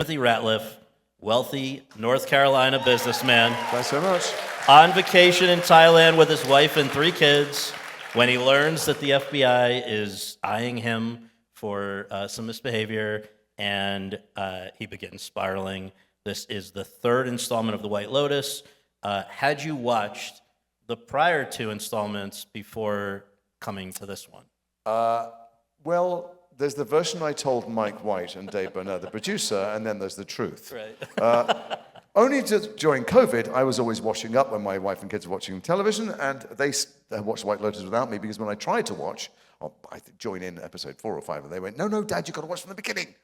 Timothy Ratliff, wealthy North Carolina businessman, Thanks so much. on vacation in Thailand with his wife and 3 kids when he learns that the FBI is eyeing him for some misbehavior, and he begins spiraling. This is the 3rd installment of The White Lotus. Had you watched the prior 2 installments before coming to this one? Well, there's the version I told Mike White and Dave Burnett, the producer, and then there's the truth. Right. Only during COVID, I was always washing up when my wife and kids were watching television, and they watched White Lotus without me, because when I tried to watch, I join in episode 4 or 5, and they went, no, Dad, you've got to watch from the beginning,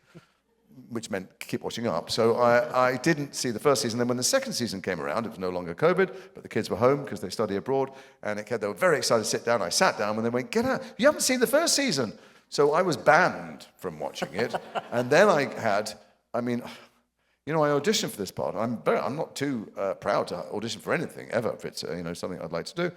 which meant keep watching up. So I didn't see the first season. Then when the second season came around, it was no longer COVID, but the kids were home because they study abroad, and they were very excited to sit down. I sat down, and they went, get out, you haven't seen the first season. So I was banned from watching it, and then I auditioned for this part. I'm not too proud to audition for anything ever if it's something I'd like to do.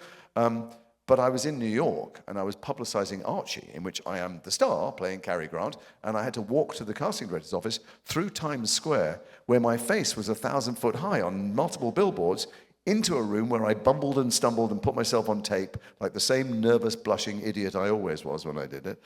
But I was in New York, and I was publicizing Archie, in which I am the star playing Cary Grant, and I had to walk to the casting director's office through Times Square, where my face was 1,000 foot high on multiple billboards, into a room where I bumbled and stumbled and put myself on tape like the same nervous, blushing idiot I always was when I did it.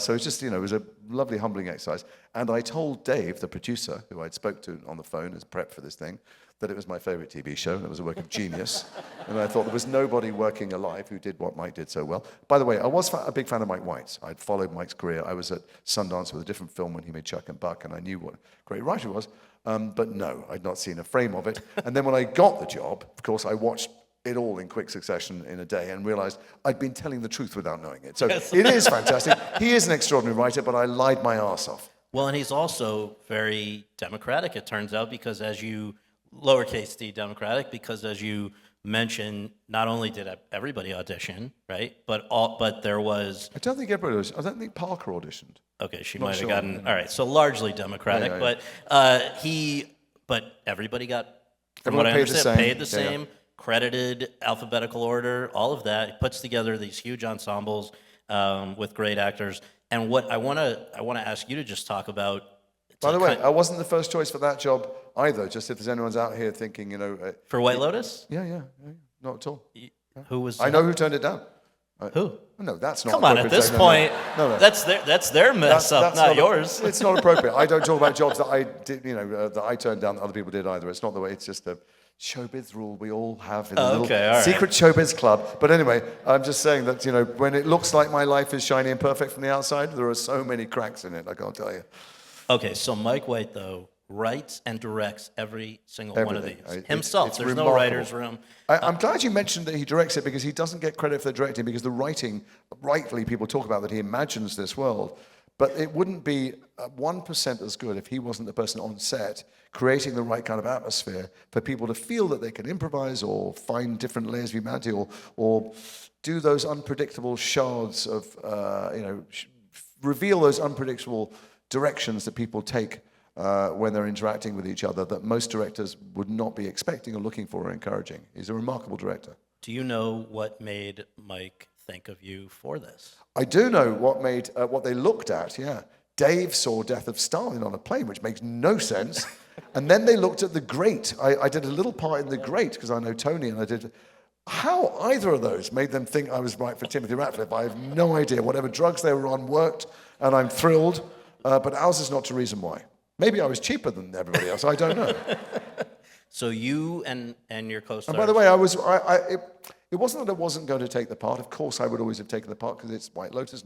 So it's just, it was a lovely, humbling exercise. And I told Dave, the producer, who I'd spoke to on the phone as prep for this thing, that it was my favorite TV show, and it was a work of genius. And I thought there was nobody working alive who did what Mike did so well. By the way, I was a big fan of Mike White's. I'd followed Mike's career. I was at Sundance with a different film when he made Chuck and Buck, and I knew what a great writer he was. But no, I'd not seen a frame of it. And then when I got the job, of course, I watched it all in quick succession in a day and realized I'd been telling the truth without knowing it. So it is fantastic. He is an extraordinary writer, but I lied my arse off. Well, and he's also very democratic, it turns out, because as you, lowercase d democratic, because as you mentioned, not only did everybody audition, right, but there was... I don't think everybody auditioned. I don't think Parker auditioned. Okay, she might have gotten... All right, so largely democratic, but everybody got, from what I understand, paid the same, credited, alphabetical order, all of that. It puts together these huge ensembles with great actors. And what I want to ask you to just talk about... By the way, I wasn't the first choice for that job either, just if there's anyone's out here thinking, for White Lotus? Yeah, not at all. Who was... I know who turned it down. Who? No, that's not Come on, at this point, no. That's their mess up, not yours. It's not appropriate. I don't talk about jobs that I did, that I turned down that other people did either. It's not the way, it's just a showbiz rule we all have in the little secret showbiz club. But anyway, I'm just saying that, when it looks like my life is shiny and perfect from the outside, there are so many cracks in it, I can't tell you. Okay, so Mike White, though, writes and directs every single one of these himself. There's remarkable. No writer's room. I'm glad you mentioned that he directs it, because he doesn't get credit for the directing, because the writing, rightfully people talk about that he imagines this world, but it wouldn't be 1% as good if he wasn't the person on set creating the right kind of atmosphere for people to feel that they can improvise or find different layers of humanity or do those unpredictable shards of, reveal those unpredictable directions that people take when they're interacting with each other that most directors would not be expecting or looking for or encouraging. He's a remarkable director. Do you know what made Mike think of you for this? I do know what they looked at, yeah. Dave saw Death of Stalin on a plane, which makes no sense. And then they looked at The Great. I did a little part in The Great because I know Tony, and I did... How either of those made them think I was right for Timothy Ratliff, I have no idea. Whatever drugs they were on worked, and I'm thrilled. But ours is not to reason why. Maybe I was cheaper than everybody else. I don't know. So you and your co-stars... And by the way, it wasn't that I wasn't going to take the part. Of course, I would always have taken the part because it's White Lotus.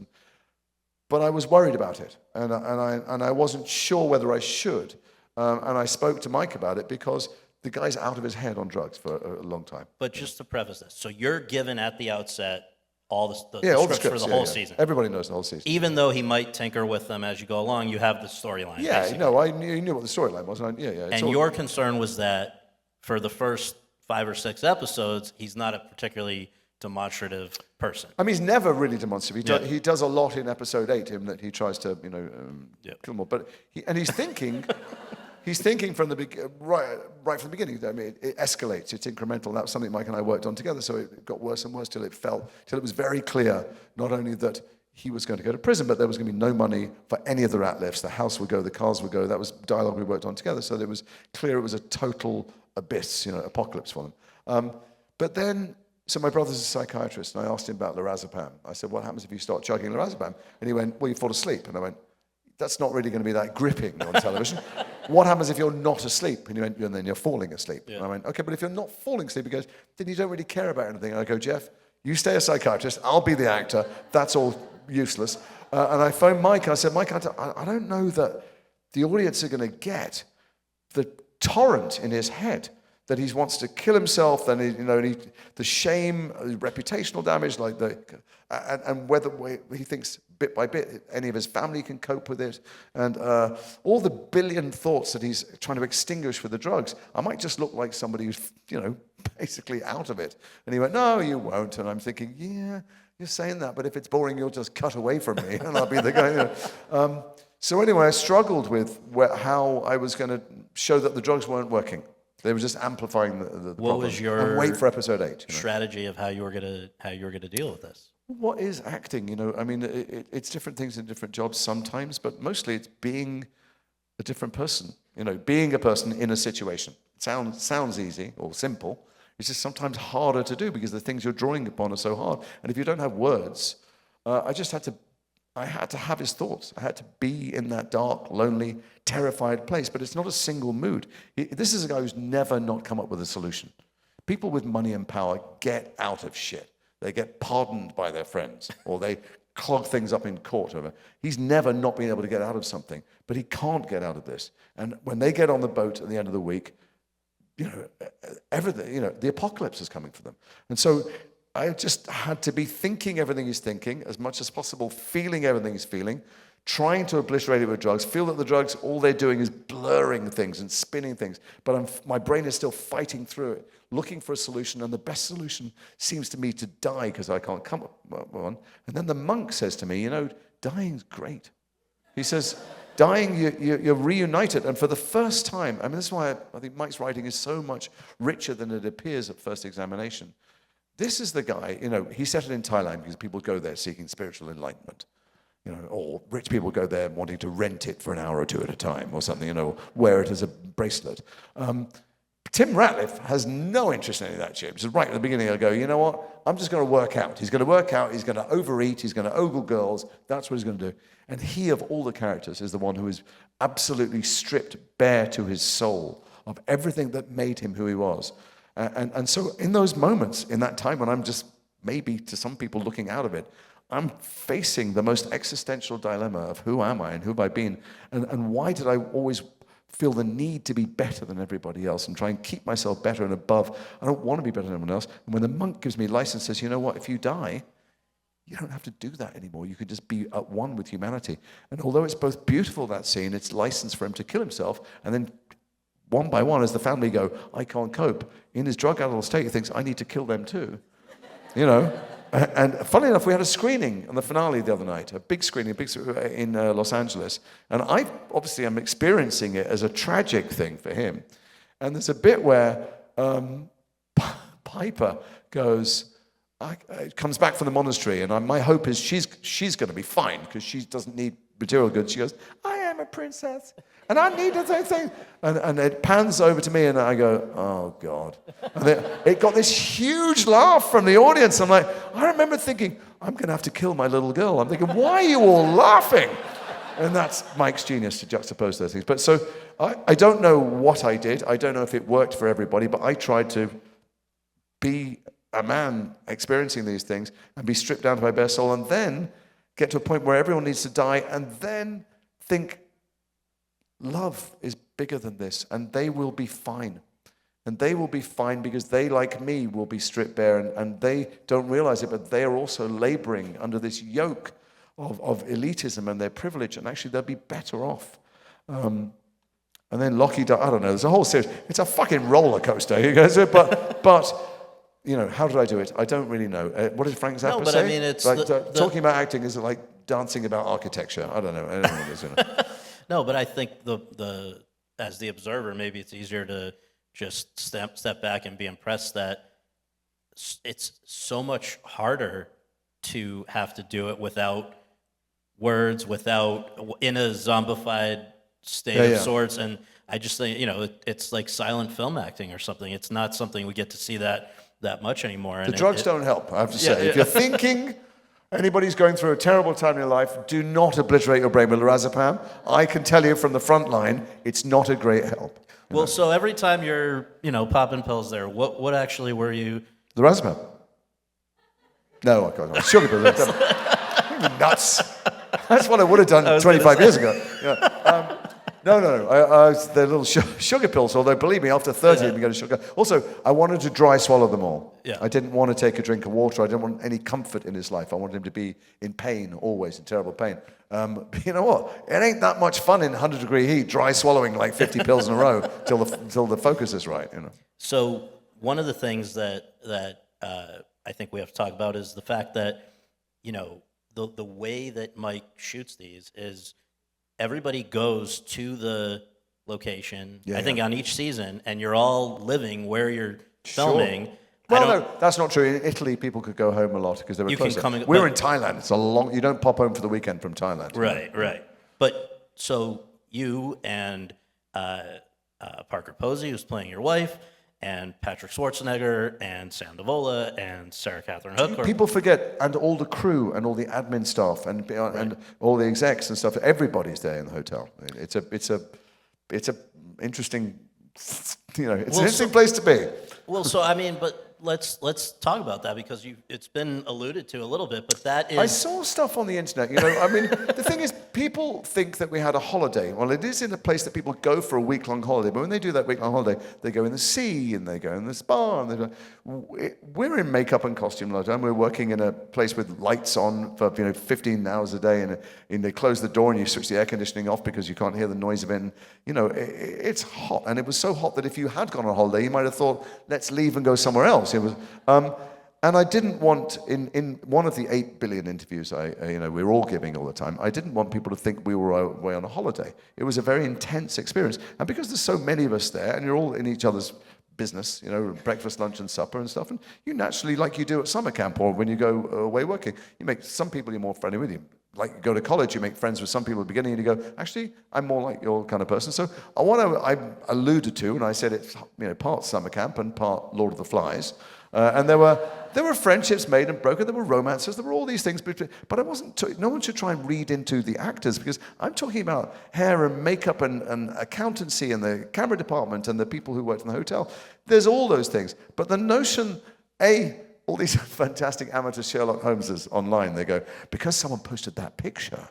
But I was worried about it, and I wasn't sure whether I should. And I spoke to Mike about it because the guy's out of his head on drugs for a long time. But just to preface this, so you're given at the outset all the scripts for the whole season. Everybody knows the whole season. Even though he might tinker with them as you go along, you have the storyline. Yeah, basically. no, I knew what the storyline was. And your concern was that for the first 5 or 6 episodes, he's not a particularly demonstrative person. I mean, he's never really demonstrative. He does a lot in episode 8, him that he tries to, kill more. But he's thinking. He's thinking from the right from the beginning. I mean, it escalates. It's incremental. That was something Mike and I worked on together. So it got worse and worse till it was very clear not only that he was going to go to prison, but there was going to be no money for any of the rat lifts. The house would go, the cars would go. That was dialogue we worked on together. So it was clear it was a total abyss, apocalypse for them. But then, so my brother's a psychiatrist, and I asked him about lorazepam. I said, what happens if you start chugging lorazepam? And he went, well, you fall asleep. And I went, that's not really going to be that gripping on television. What happens if you're not asleep? And he went, and then you're falling asleep. Yeah. And I went, okay, but if you're not falling asleep, he goes, then you don't really care about anything. And I go, Jeff, you stay a psychiatrist, I'll be the actor. That's all useless. And I phoned Mike, and I said, Mike, I don't know that the audience are going to get the torrent in his head that he wants to kill himself, then the shame, reputational damage, and whether he thinks bit by bit any of his family can cope with it, and all the billion thoughts that he's trying to extinguish with the drugs. I might just look like somebody who's basically out of it. And he went, no, you won't. And I'm thinking, yeah, you're saying that, but if it's boring, you'll just cut away from me, and I'll be the guy. So anyway, I struggled with how I was going to show that the drugs weren't working. They were just amplifying the what problem. Was your and wait for episode 8. Strategy of how you were gonna deal with this? What is acting? I mean, it's different things in different jobs sometimes, but mostly it's being a different person. Being a person in a situation. It sounds easy or simple. It's just sometimes harder to do because the things you're drawing upon are so hard. And if you don't have words, I had to have his thoughts. I had to be in that dark, lonely, terrified place. But it's not a single mood. This is a guy who's never not come up with a solution. People with money and power get out of shit. They get pardoned by their friends, or they clog things up in court. He's never not been able to get out of something, but he can't get out of this. And when they get on the boat at the end of the week, everything, the apocalypse is coming for them. And so I just had to be thinking everything he's thinking as much as possible, feeling everything he's feeling, trying to obliterate it with drugs, feel that the drugs, all they're doing is blurring things and spinning things. But my brain is still fighting through it, looking for a solution, and the best solution seems to me to die because I can't come up with one. And then the monk says to me, dying's great. He says, dying, you're reunited. And for the first time, this is why I think Mike's writing is so much richer than it appears at first examination. This is the guy, he set it in Thailand because people go there seeking spiritual enlightenment. Or rich people go there wanting to rent it for an hour or two at a time or something, wear it as a bracelet. Tim Ratliff has no interest in any of that shit. Just right at the beginning, I go, you know what? I'm just going to work out. He's going to work out. He's going to overeat. He's going to ogle girls. That's what he's going to do. And he, of all the characters, is the one who is absolutely stripped bare to his soul of everything that made him who he was. And so in those moments, in that time when I'm just maybe to some people looking out of it, I'm facing the most existential dilemma of who am I and who have I been, and why did I always feel the need to be better than everybody else and try and keep myself better and above. I don't want to be better than anyone else. And when the monk gives me license, says, you know what, if you die, you don't have to do that anymore. You can just be at one with humanity. And although it's both beautiful, that scene, it's license for him to kill himself, and then one by one, as the family go, I can't cope. In his drug-addled state, he thinks, I need to kill them too. And funnily enough, we had a screening on the finale the other night, a big screening in Los Angeles. And I obviously am experiencing it as a tragic thing for him. And there's a bit where Piper comes back from the monastery, and my hope is she's going to be fine because she doesn't need material goods. She goes, I am a princess, and I need the same thing. And it pans over to me, and I go, oh, God. And it got this huge laugh from the audience. I'm like, I remember thinking, I'm going to have to kill my little girl. I'm thinking, why are you all laughing? And that's Mike's genius to juxtapose those things. But so I don't know what I did. I don't know if it worked for everybody, but I tried to be a man experiencing these things and be stripped down to my bare soul, and then get to a point where everyone needs to die, and then think love is bigger than this, and they will be fine. And they will be fine because they, like me, will be stripped bare, and they don't realize it, but they are also laboring under this yoke of elitism and their privilege, and actually they'll be better off. And then Lockie, I don't know, there's a whole series. It's a fucking roller coaster, you guys. But how did I do it? I don't really know. What did Frank Zappa say? I mean, it's like, talking about acting is like dancing about architecture. I don't know. I don't know what it is. No, but I think as the observer, maybe it's easier to just step back and be impressed that it's so much harder to have to do it without words without in a zombified state Yeah, of yeah. sorts. And I just think, it's like silent film acting or something. It's not something we get to see that much anymore. The And drugs don't help, I have to say. Yeah, If you're thinking anybody's going through a terrible time in your life, do not obliterate your brain with lorazepam. I can tell you from the front line, it's not a great help. Well, so every time you're, popping pills there, what actually were you? Lorazepam? No, I can't. Sugar pills. You're nuts. That's what I would have done 25 years ago. Yeah. No. I was the little sugar pills, although believe me, after 30, you can go to sugar. Also, I wanted to dry swallow them all. Yeah. I didn't want to take a drink of water. I didn't want any comfort in his life. I wanted him to be in pain, always, in terrible pain. But you know what? It ain't that much fun in 100-degree heat, dry swallowing like 50 pills in a row till the focus is right. So one of the things that I think we have to talk about is the fact that, the way that Mike shoots these is everybody goes to the location, I think on each season, and you're all living where you're filming. Well, no, that's not true. In Italy, people could go home a lot because they were closer. We're in Thailand. It's you don't pop home for the weekend from Thailand. Right. But so you and Parker Posey, who's playing your wife, and Patrick Schwarzenegger, and Sam Davola, and Sarah Catherine Hook. People forget, and all the crew, and all the admin staff, and all the execs and stuff. Everybody's there in the hotel. It's a interesting, it's an interesting place to be. Well, so but let's talk about that because it's been alluded to a little bit, but that is. I saw stuff on the internet. The thing is, people think that we had a holiday. Well, it is in a place that people go for a week-long holiday. But when they do that week-long holiday, they go in the sea and they go in the spa. And we're in makeup and costume all the time. We're working in a place with lights on for 15 hours a day, and they close the door and you switch the air conditioning off because you can't hear the noise of it. And, it's hot, and it was so hot that if you had gone on holiday, you might have thought, let's leave and go somewhere else. It was, and I didn't want in one of the 8 billion interviews we're all giving all the time. I didn't want people to think we were away on a holiday. It was a very intense experience, and because there's so many of us there, and you're all in each other's business, breakfast, lunch, and supper and stuff, and you naturally, like you do at summer camp or when you go away working, you make some people you're more friendly with. You like go to college, you make friends with some people at the beginning, and you go, actually, I'm more like your kind of person. So I alluded to, and I said it's part summer camp and part Lord of the Flies. And there were friendships made and broken. There were romances. There were all these things. But I wasn't. No one should try and read into the actors because I'm talking about hair and makeup and accountancy and the camera department and the people who worked in the hotel. There's all those things. But the notion, all these fantastic amateur Sherlock Holmeses online, they go, because someone posted that picture,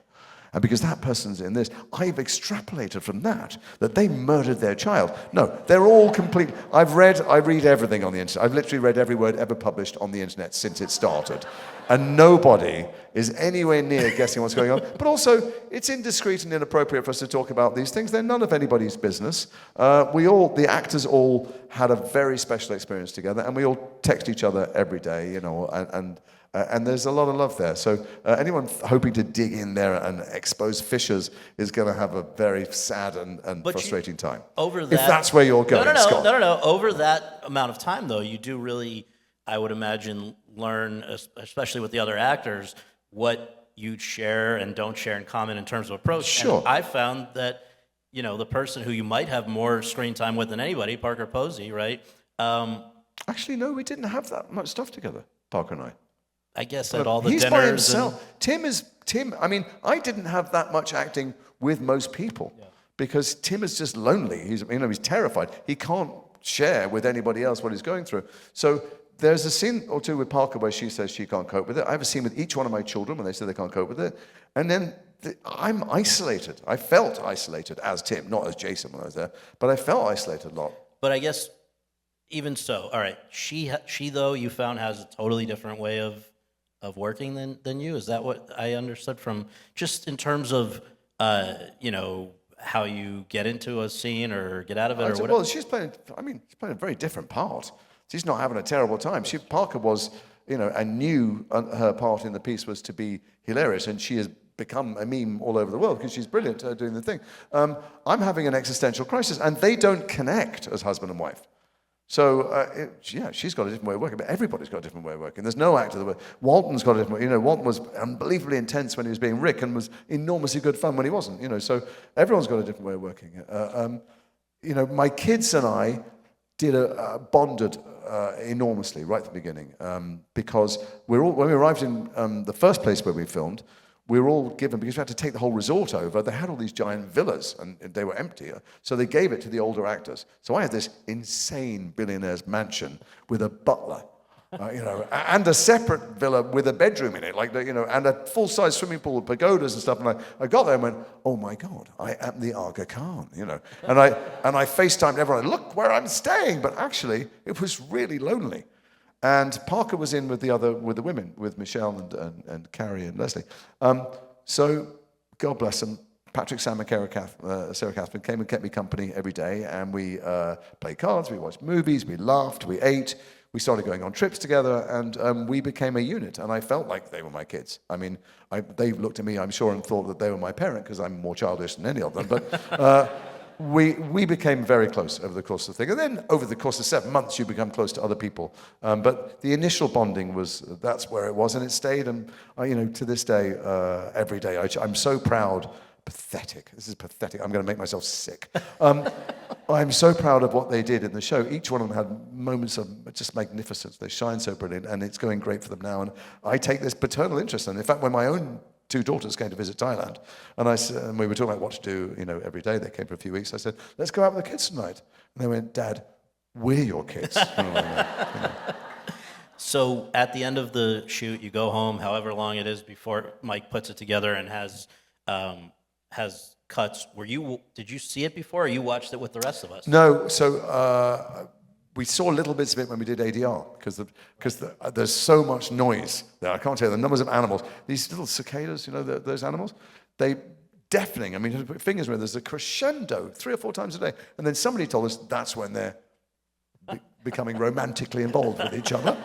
and because that person's in this, I've extrapolated from that they murdered their child. No, they're all complete. I read everything on the internet. I've literally read every word ever published on the internet since it started. And nobody is anywhere near guessing what's going on. But also, it's indiscreet and inappropriate for us to talk about these things. They're none of anybody's business. The actors all had a very special experience together, and we all text each other every day, and there's a lot of love there. So anyone hoping to dig in there and expose fissures is going to have a very sad and frustrating time. Over that, if that's where you're going, Scott. No. Over that amount of time, though, you do really, I would imagine, learn, especially with the other actors, what you share and don't share in common in terms of approach. Sure. And I found that, the person who you might have more screen time with than anybody, Parker Posey, right? Actually, no, we didn't have that much stuff together, Parker and I. I guess at all the He's dinners. by himself. Tim. I mean, I didn't have that much acting with most people because Tim is just lonely. He's terrified. He can't share with anybody else what he's going through. So there's a scene or two with Parker where she says she can't cope with it. I have a scene with each one of my children when they say they can't cope with it. And then I'm isolated. I felt isolated as Tim, not as Jason when I was there, but I felt isolated a lot. But I guess even so, all right, she though you found has a totally different way of working than you. Is that what I understood from just in terms of how you get into a scene or get out of it or whatever? Well, she's playing a very different part. She's not having a terrible time. Parker was, and knew her part in the piece was to be hilarious, and she has become a meme all over the world because she's brilliant at doing the thing. I'm having an existential crisis, and they don't connect as husband and wife. So, she's got a different way of working, but everybody's got a different way of working. There's no actor that way. Walton's got a different way. You know, Walton was unbelievably intense when he was being Rick and was enormously good fun when he wasn't, you know. So everyone's got a different way of working. You know, my kids and I bonded enormously right at the beginning because when we arrived in the first place where we filmed, we were all given, because we had to take the whole resort over, they had all these giant villas and they were empty. So they gave it to the older actors. So I had this insane billionaire's mansion with a butler, you know, and a separate villa with a bedroom in it, like, you know, and a full-size swimming pool with pagodas and stuff. And I got there and went, oh my God, I am the Aga Khan, you know. And I FaceTimed everyone, look where I'm staying. But actually, it was really lonely. And Parker was in with the women, with Michelle and Carrie and Leslie. So, God bless them, Patrick, Sam, and Sarah Catherine came and kept me company every day. And we played cards, we watched movies, we laughed, we ate. We started going on trips together, and we became a unit. And I felt like they were my kids. I mean, they looked at me, I'm sure, and thought that they were my parent, because I'm more childish than any of them. But we became very close over the course of the thing. And then over the course of 7 months, you become close to other people. But the initial bonding that's where it was, and it stayed. And, you know, to this day, every day, I'm so proud. Pathetic. This is pathetic. I'm going to make myself sick. I'm so proud of what they did in the show. Each one of them had moments of just magnificence. They shine so brilliant, and it's going great for them now. And I take this paternal interest in. In fact, when my own 2 daughters came to visit Thailand, and we were talking about what to do, you know, every day. They came for a few weeks. I said, let's go out with the kids tonight. And they went, Dad, we're your kids. You know. So at the end of the shoot, you go home, however long it is before Mike puts it together and has cuts. Did you see it before, or you watched it with the rest of us? No. So we saw little bits of it when we did ADR, because there's so much noise there. I can't tell you the numbers of animals. These little cicadas, you know, those animals, they deafening. I mean, you put fingers where there's a crescendo 3 or 4 times a day, and then somebody told us that's when they're becoming romantically involved with each other.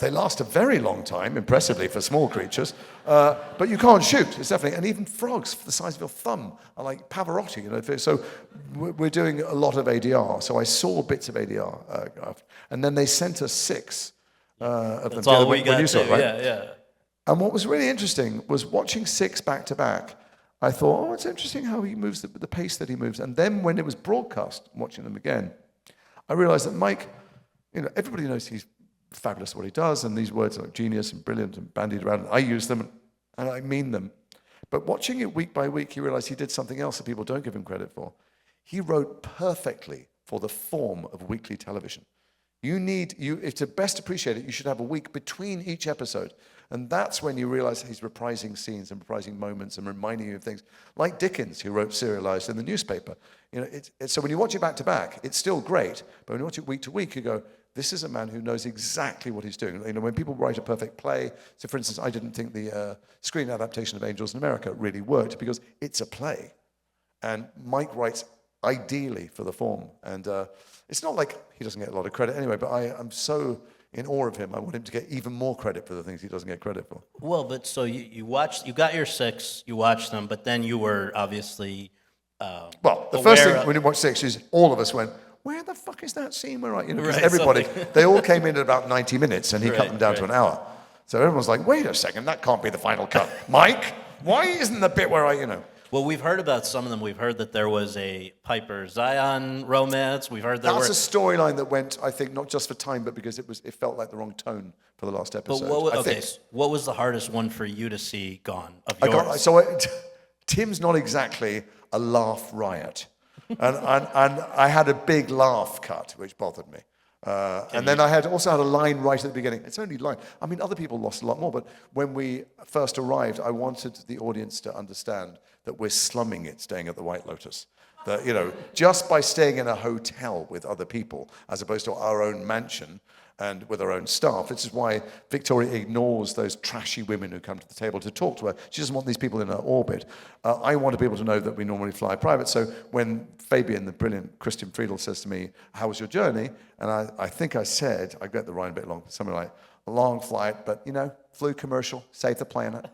They last a very long time, impressively for small creatures, but you can't shoot. It's definitely, and even frogs the size of your thumb are like Pavarotti, you know. So we're doing a lot of ADR. So I saw bits of ADR, and then they sent us 6 of them. That's all we got when you saw it, right? Yeah. And what was really interesting was watching 6 back to back. I thought, oh, it's interesting how he moves, the pace that he moves. And then when it was broadcast, watching them again, I realized that Mike, you know, everybody knows he's fabulous at what he does, and these words like genius and brilliant and bandied around, and I use them and I mean them. But watching it week by week, you realize he did something else that people don't give him credit for. He wrote perfectly for the form of weekly television. If to best appreciate it, you should have a week between each episode. And that's when you realize he's reprising scenes and reprising moments and reminding you of things. Like Dickens, who wrote serialized in the newspaper. You know, so when you watch it back to back, it's still great. But when you watch it week to week, you go, this is a man who knows exactly what he's doing. You know, when people write a perfect play, so for instance, I didn't think the screen adaptation of Angels in America really worked because it's a play. And Mike writes ideally for the form. And it's not like he doesn't get a lot of credit anyway, but I'm so in awe of him. I want him to get even more credit for the things he doesn't get credit for. Well, but so you got your 6, you watched them, but then you were obviously well, the first thing when you watch 6 is all of us went, where the fuck is that scene where you know, because everybody, they all came in at about 90 minutes and he cut them down to an hour. So everyone's like, wait a second, that can't be the final cut. Mike, why isn't the bit where you know? Well, we've heard about some of them. We've heard that there was a Piper Zion romance. We've heard that's a storyline that went, I think, not just for time, but because it felt like the wrong tone for the last episode. But what was the hardest one for you to see gone of yours? Tim's not exactly a laugh riot, and I had a big laugh cut, which bothered me. And then I also had a line right at the beginning. It's only a line. I mean, other people lost a lot more, but when we first arrived, I wanted the audience to understand that we're slumming it staying at the White Lotus. That, you know, just by staying in a hotel with other people, as opposed to our own mansion and with our own staff. This is why Victoria ignores those trashy women who come to the table to talk to her. She doesn't want these people in her orbit. I want people to know that we normally fly private. So when Fabian, the brilliant Christian Friedel, says to me, how was your journey? And I think I said, I got the rhyme a bit long, something like, a long flight, but, you know, flew commercial, saved the planet.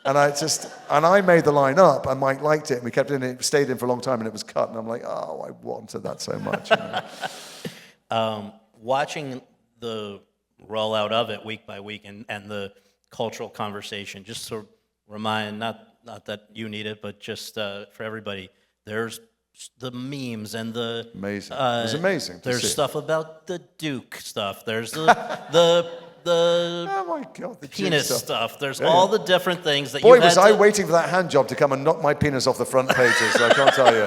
And I made the line up, and Mike liked it, and we kept it in, it stayed in for a long time, and it was cut, and I'm like, oh, I wanted that so much. You know? watching the rollout of it week by week and the cultural conversation, just to remind, not that you need it, but just for everybody, there's the memes and the Amazing. It was amazing to there's see. stuff about the Duke stuff. There's the Oh my God, the Duke penis stuff. There's Yeah, all yeah. the different things that Boy, you've was had I to, waiting for that hand job to come and knock my penis off the front pages, I can't tell you.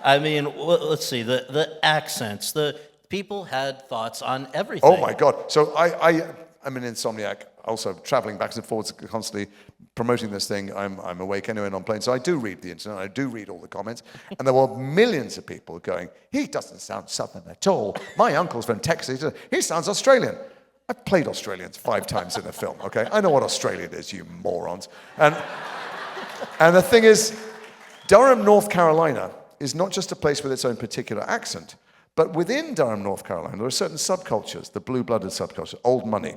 I mean, let's see, the accents, the people had thoughts on everything. Oh my God. So I'm an insomniac, also traveling back and forwards constantly promoting this thing. I'm awake anyway and on planes. So I do read the internet, I do read all the comments. And there were millions of people going, he doesn't sound Southern at all. My uncle's from Texas, he sounds Australian. I've played Australians 5 times in a film, okay? I know what Australian is, you morons. And the thing is, Durham, North Carolina is not just a place with its own particular accent, but within Durham, North Carolina, there are certain subcultures, the blue-blooded subculture, old money.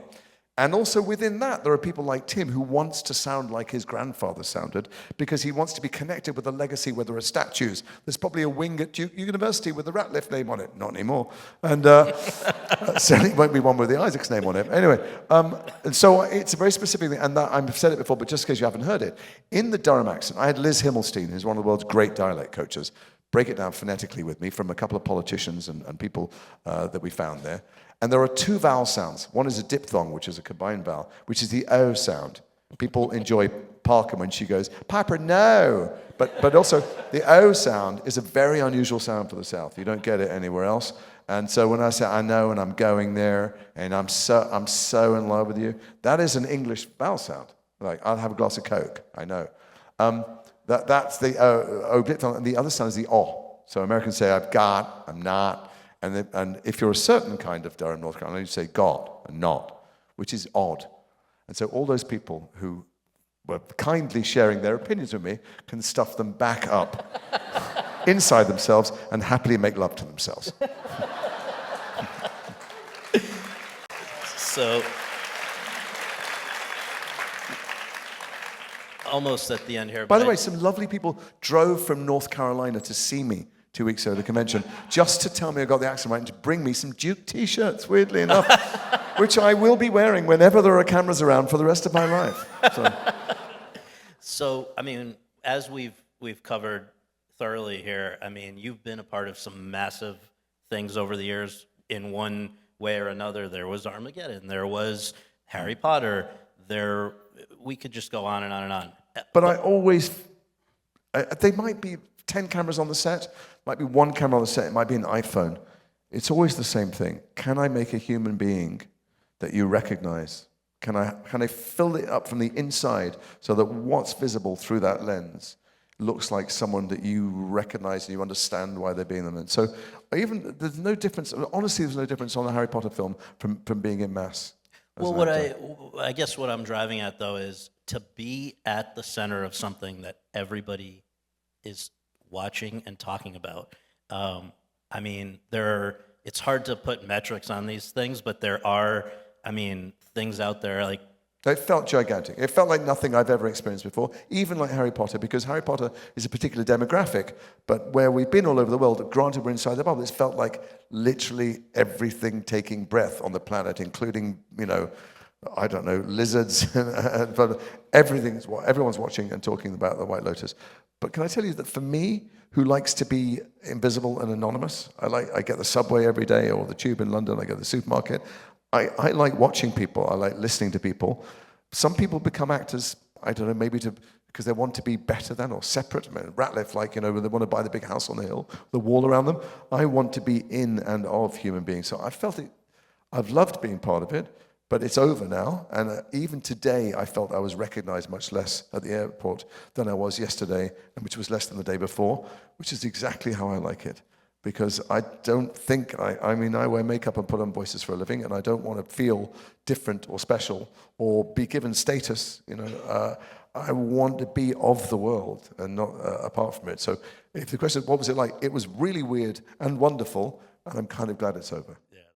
And also within that, there are people like Tim who wants to sound like his grandfather sounded because he wants to be connected with a legacy where there are statues. There's probably a wing at Duke University with the Ratliff name on it. Not anymore. And certainly won't be one with the Isaacs name on it. Anyway, and so it's a very specific thing, and that, I've said it before, but just in case you haven't heard it, in the Durham accent, I had Liz Himmelstein, who's one of the world's great dialect coaches, break it down phonetically with me from a couple of politicians and people that we found there. And there are 2 vowel sounds. One is a diphthong, which is a combined vowel, which is the O sound. People enjoy Parker when she goes, Piper, no. But also, the O sound is a very unusual sound for the South. You don't get it anywhere else. And so when I say I know and I'm going there and I'm so in love with you, that is an English vowel sound. Like, I'll have a glass of Coke, I know. That's the O diphthong, and the other sound is the O. So Americans say I've got, I'm not. And if you're a certain kind of Durham, North Carolina, you say got and not, which is odd. And so all those people who were kindly sharing their opinions with me can stuff them back up inside themselves and happily make love to themselves. So, almost at the end here. By the but way, some lovely people drove from North Carolina to see me 2 weeks ago at the convention, just to tell me I got the accent right and to bring me some Duke t-shirts, weirdly enough, which I will be wearing whenever there are cameras around for the rest of my life. So, I mean, as we've covered thoroughly here, I mean, you've been a part of some massive things over the years in one way or another. There was Armageddon, there was Harry Potter, we could just go on and on and on. But I always, they might be 10 cameras on the set, might be 1 camera on the set, it might be an iPhone. It's always the same thing. Can I make a human being that you recognize? Can I fill it up from the inside so that what's visible through that lens looks like someone that you recognize and you understand why they're being them? And so there's no difference, honestly there's no difference on a Harry Potter film from being in mass. Well, I guess what I'm driving at, though, is to be at the center of something that everybody is watching and talking about. I mean, it's hard to put metrics on these things, but there are, I mean, things out there like... It felt gigantic. It felt like nothing I've ever experienced before, even like Harry Potter, because Harry Potter is a particular demographic, but where we've been all over the world, granted we're inside the bubble, it's felt like literally everything taking breath on the planet, including, I don't know, lizards, but everyone's watching and talking about the White Lotus. But can I tell you that for me, who likes to be invisible and anonymous, I get the subway every day or the tube in London, I go to the supermarket, I like watching people, I like listening to people. Some people become actors, I don't know, maybe because they want to be better than or separate. I mean, Ratliff, when they want to buy the big house on the hill, the wall around them. I want to be in and of human beings. So I felt it, I've loved being part of it, but it's over now. And even today, I felt I was recognized much less at the airport than I was yesterday, and which was less than the day before, which is exactly how I like it. Because I don't think, I wear makeup and put on voices for a living, and I don't want to feel different or special or be given status. I want to be of the world and not apart from it. So if the question is, what was it like? It was really weird and wonderful, and I'm kind of glad it's over.